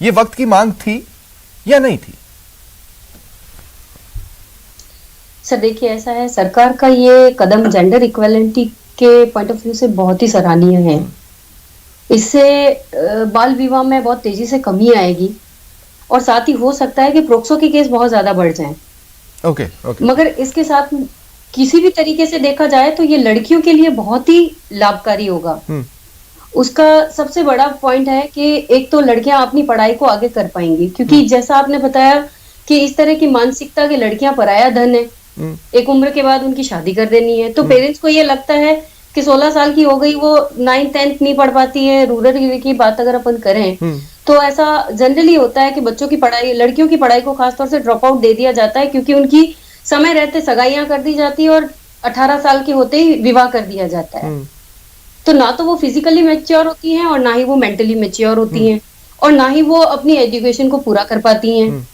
ये वक्त की मांग थी या नहीं थी? सर देखिए, ऐसा है, सरकार का ये कदम जेंडर इक्वेलिटी के पॉइंट ऑफ व्यू से बहुत ही सराहनीय है। इससे बाल विवाह में बहुत तेजी से कमी आएगी और साथ ही हो सकता है कि प्रोक्सो के केस बहुत ज्यादा बढ़ जाएं। Okay okay. मगर इसके साथ किसी भी तरीके से देखा जाए तो ये लड़कियों के लिए बहुत ही लाभकारी होगा। उसका सबसे बड़ा पॉइंट है कि एक तो लड़कियां अपनी पढ़ाई को आगे कर पाएंगी, क्योंकि जैसा आपने बताया कि इस तरह की मानसिकता की लड़कियां पराया धन है, एक उम्र के बाद उनकी शादी कर देनी है, तो पेरेंट्स को ये लगता है कि 16 साल की हो गई, वो 9th-10th नहीं पढ़ पाती है। रूरल एरिया की बात अगर अपन करें तो ऐसा जनरली होता है कि बच्चों की पढ़ाई, लड़कियों की पढ़ाई को खासतौर से ड्रॉप आउट दे दिया जाता है, क्योंकि उनकी समय रहते सगाइयां कर दी जाती है और 18 साल के होते ही विवाह कर दिया जाता है। तो ना तो वो फिजिकली मैच्योर होती हैं और ना ही वो मेंटली मैच्योर होती हैं और ना ही वो अपनी एजुकेशन को पूरा कर पाती हैं।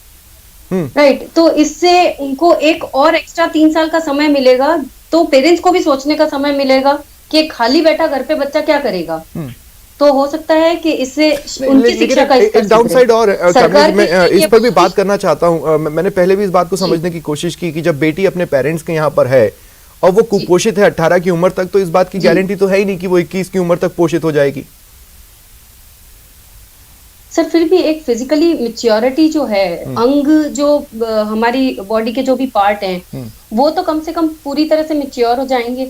राइट, तो इससे उनको एक और एक्स्ट्रा 3 साल का समय मिलेगा, तो पेरेंट्स को भी सोचने का समय मिलेगा कि खाली बैठा घर पे बच्चा क्या करेगा। तो हो सकता है कि इससे उनकी शिक्षा का एक डाउन साइड और सरकार मैं इस पर भी बात करना चाहता हूं। मैंने पहले भी इस बात को समझने की कोशिश की कि जब बेटी अपने पेरेंट्स के यहाँ पर है और वो कुपोषित है 18 की उम्र तक, तो इस बात की गारंटी तो है ही नहीं कि वो 21 की उम्र तक पोषित हो जाएगी। सर फिर भी एक फिजिकली मैच्योरिटी जो है, अंग जो हमारी बॉडी के जो भी पार्ट हैं, वो तो कम से कम पूरी तरह से मैच्योर हो जाएंगे।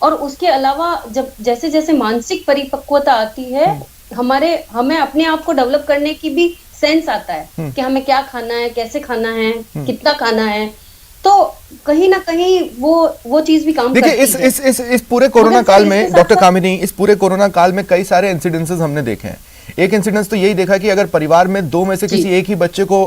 और उसके अलावा जब जैसे जैसे मानसिक परिपक्वता आती है, हमें अपने आप को डेवलप करने की भी सेंस आता है कि हमें क्या खाना है, कैसे खाना है, कितना खाना है। तो कहीं ना कहीं वो चीज भी काम करती है। देखिए, इस पूरे कोरोना काल में डॉक्टर कामिनी, इस पूरे कोरोना काल में कई सारे इंसिडेंसेस हमने देखे हैं। एक इंसिडेंस तो यही देखा कि अगर परिवार में 2 में से किसी एक ही बच्चे को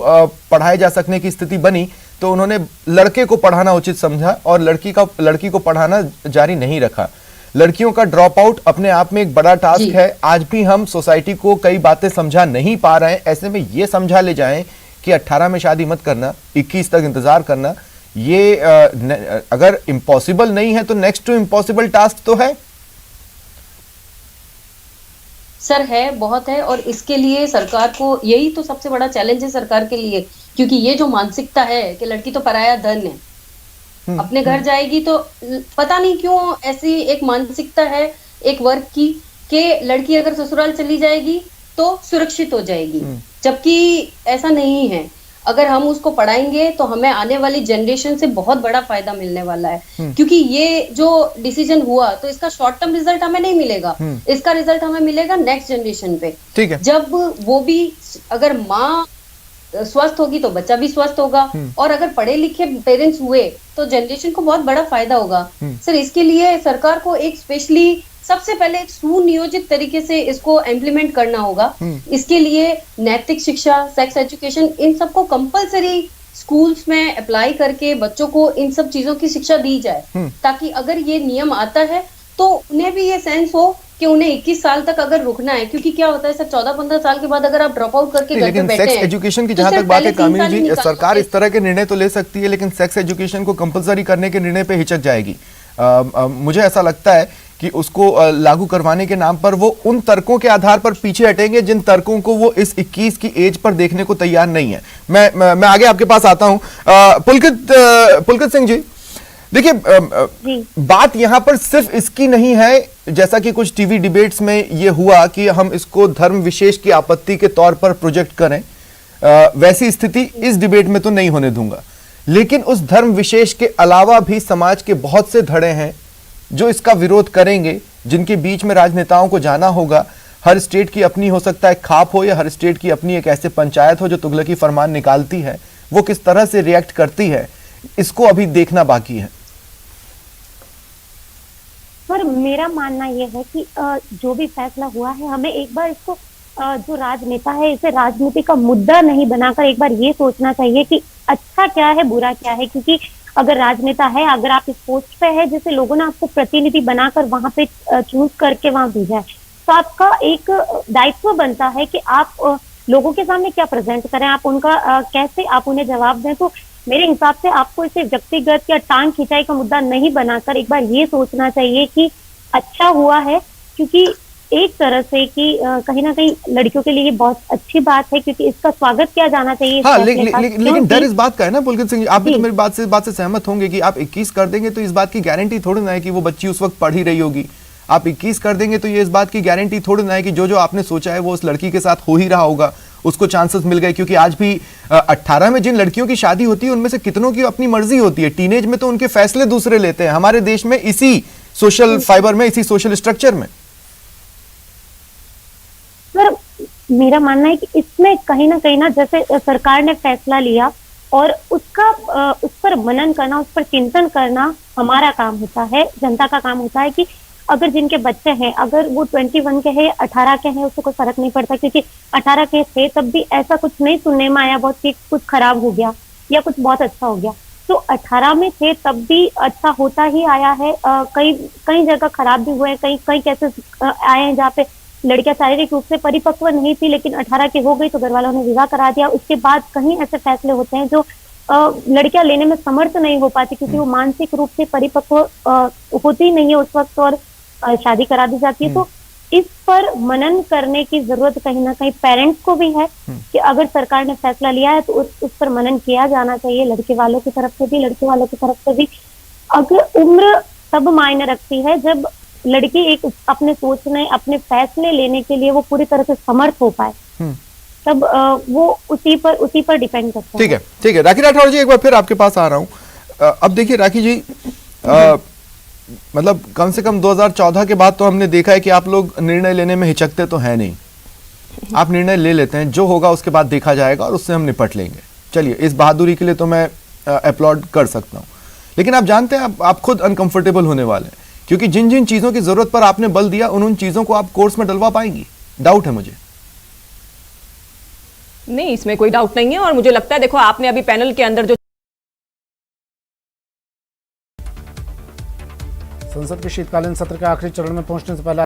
पढ़ाए जा सकने की स्थिति बनी, तो उन्होंने लड़के को पढ़ाना उचित समझा और लड़की को पढ़ाना जारी नहीं रखा। लड़कियों का ड्रॉप आउट अपने आप में एक बड़ा टास्क है। आज भी हम सोसाइटी को कई बातें समझा नहीं पा रहे हैं। ऐसे में ये समझा ले जाएं कि 18 में शादी मत करना, 21 तक इंतजार करना, ये अगर इम्पॉसिबल नहीं है तो नेक्स्ट टू इम्पॉसिबल टास्क तो है। सर है, बहुत है, और इसके लिए सरकार को, यही तो सबसे बड़ा चैलेंज है सरकार के लिए, क्योंकि ये जो मानसिकता है कि लड़की तो पराया धन है, अपने घर जाएगी, तो पता नहीं क्यों ऐसी एक मानसिकता है एक वर्ग की कि लड़की अगर ससुराल चली जाएगी तो सुरक्षित हो जाएगी, जबकि ऐसा नहीं है। अगर हम उसको पढ़ाएंगे तो हमें आने वाली जनरेशन से बहुत बड़ा फायदा मिलने वाला है, क्योंकि ये जो डिसीजन हुआ तो इसका शॉर्ट टर्म रिजल्ट हमें नहीं मिलेगा, इसका रिजल्ट हमें मिलेगा नेक्स्ट जनरेशन पे। ठीक है। जब वो भी, अगर माँ स्वस्थ होगी तो बच्चा भी स्वस्थ होगा, और अगर पढ़े लिखे पेरेंट्स हुए तो जनरेशन को बहुत बड़ा फायदा होगा। सर इसके लिए सरकार को एक स्पेशली सबसे पहले एक सुनियोजित तरीके से इसको इम्प्लीमेंट करना होगा। इसके लिए नैतिक शिक्षा, सेक्स एजुकेशन, इन सबको कंपलसरी स्कूल्स में अप्लाई करके बच्चों को इन सब चीजों की शिक्षा दी जाए, ताकि अगर ये नियम आता है तो उन्हें भी ये सेंस हो कि उन्हें 21 साल तक अगर रुकना है, क्योंकि क्या होता है सर, 14-15 साल के बाद अगर आप ड्रॉप आउट करके घर पे बैठे हैं, सेक्स एजुकेशन की जहां तक बात है कामिनी जी, सरकार इस तरह के निर्णय तो ले सकती है, लेकिन सेक्स एजुकेशन को कंपलसरी करने के निर्णय पे हिचक जाएगी। मुझे ऐसा लगता है कि उसको लागू करवाने के नाम पर वो उन तर्कों के आधार पर पीछे हटेंगे जिन तर्कों को वो इस 21 की एज पर देखने को तैयार नहीं है। मैं आगे आपके पास आता हूं। पुलकित सिंह जी, देखिए, बात यहां पर सिर्फ इसकी नहीं है, जैसा कि कुछ टीवी डिबेट्स में ये हुआ कि हम इसको धर्म विशेष की आपत्ति के तौर पर प्रोजेक्ट करें। वैसी स्थिति इस डिबेट में तो नहीं होने दूंगा, लेकिन उस धर्म विशेष के अलावा भी समाज के बहुत से धड़े हैं जो इसका विरोध करेंगे, जिनके बीच में राजनेताओं को जाना होगा। हर स्टेट की अपनी हो सकता है खाप हो, या हर स्टेट की अपनी एक ऐसे पंचायत हो जो तुगलकी फरमान निकालती है। वो किस तरह से रिएक्ट करती है, इसको अभी देखना बाकी है। पर मेरा मानना यह है कि जो भी फैसला हुआ है, हमें एक बार इसको जो राजनेता है, इसे राजनीति का मुद्दा नहीं बनाकर एक बार ये सोचना चाहिए कि अच्छा क्या है, बुरा क्या है। क्योंकि अगर राजनेता है, अगर आप इस पोस्ट पे है, जैसे लोगों ने आपको प्रतिनिधि बनाकर वहां पे चूज करके वहां भेजा है, तो आपका एक दायित्व बनता है कि आप लोगों के सामने क्या प्रेजेंट करें, आप उनका कैसे आप उन्हें जवाब दें। तो मेरे हिसाब से आपको इसे व्यक्तिगत या टांग खिंचाई का मुद्दा नहीं बनाकर एक बार ये सोचना चाहिए कि अच्छा हुआ है, क्योंकि एक तरह से कि कहीं ना कहीं लड़कियों के लिए ये बहुत अच्छी बात है, क्योंकि इसका स्वागत किया जाना चाहिए इस हाँ, फैसले का, लेकिन डर क्योंकि इस बात का है ना पुलकित सिंह जी, आप भी तो जी। मेरी बात से सहमत होंगे कि आप 21 कर देंगे तो इस बात की गारंटी थोड़ी ना है कि वो बच्ची उस वक्त पढ़ ही रही होगी। आप 21 कर देंगे तो ये इस बात की गारंटी थोड़ी ना है कि जो आपने सोचा है वो उस लड़की के साथ हो ही रहा होगा, उसको चांसेस मिल गए। क्योंकि आज भी 18 में जिन लड़कियों की शादी होती है उनमें से कितनों की अपनी मर्जी होती है, टीनेज में तो उनके फैसले दूसरे लेते हैं हमारे देश में, इसी सोशल फाइबर में, इसी सोशल स्ट्रक्चर में। सर मेरा मानना है कि इसमें कहीं ना जैसे सरकार ने फैसला लिया और उसका उस पर मनन करना, उस पर चिंतन करना हमारा काम होता है, जनता का काम होता है कि अगर जिनके बच्चे हैं, अगर वो 21 के हैं, 18 के हैं, उससे कोई फर्क नहीं पड़ता, क्योंकि 18 के थे तब भी ऐसा कुछ नहीं सुनने में आया बहुत कि कुछ खराब हो गया या कुछ बहुत अच्छा हो गया। तो 18 में थे तब भी अच्छा होता ही आया है। कई जगह खराब भी हुए हैं, कई केसेस आए हैं जहाँ पे लड़कियां शारीरिक रूप से परिपक्व नहीं थी, लेकिन 18 की हो गई तो घर वालों ने विवाह करा दिया। उसके बाद कहीं ऐसे फैसले होते हैं जो लड़कियां लेने में समर्थ नहीं हो पाती, क्योंकि वो मानसिक रूप से परिपक्व होती नहीं है उस वक्त, और शादी करा दी जाती है। तो इस पर मनन करने की जरूरत कहीं ना कहीं पेरेंट्स को भी है कि अगर सरकार ने फैसला लिया है तो उस पर मनन किया जाना चाहिए, लड़के वालों की तरफ से भी, लड़के वालों की तरफ से भी। अगर उम्र तब मायने रखती है जब लड़की एक अपने सोचने, अपने फैसले लेने के लिए वो पूरी तरह से समर्थ हो पाए, तब वो उसी पर डिपेंड करता है। ठीक है राखी राठौर जी, एक बार फिर आपके पास आ रहा हूं। अब देखिए राखी जी, मतलब कम से कम 2014 के बाद तो हमने देखा है कि आप लोग निर्णय लेने में हिचकते तो है नहीं, आप निर्णय ले लेते हैं, जो होगा उसके बाद देखा जाएगा और उससे हम निपट लेंगे। चलिए, इस बहादुरी के लिए तो मैं अपलॉड कर सकता हूं, लेकिन आप जानते हैं आप खुद अनकंफर्टेबल होने वाले हैं, क्योंकि जिन जिन चीजों की जरूरत पर आपने बल दिया उन चीजों को आप कोर्स में डलवा पाएंगी, डाउट है मुझे। नहीं, इसमें कोई डाउट नहीं है। और मुझे लगता है, देखो आपने अभी पैनल के अंदर जो संसद के शीतकालीन सत्र के आखिरी चरण में पहुंचने से पहले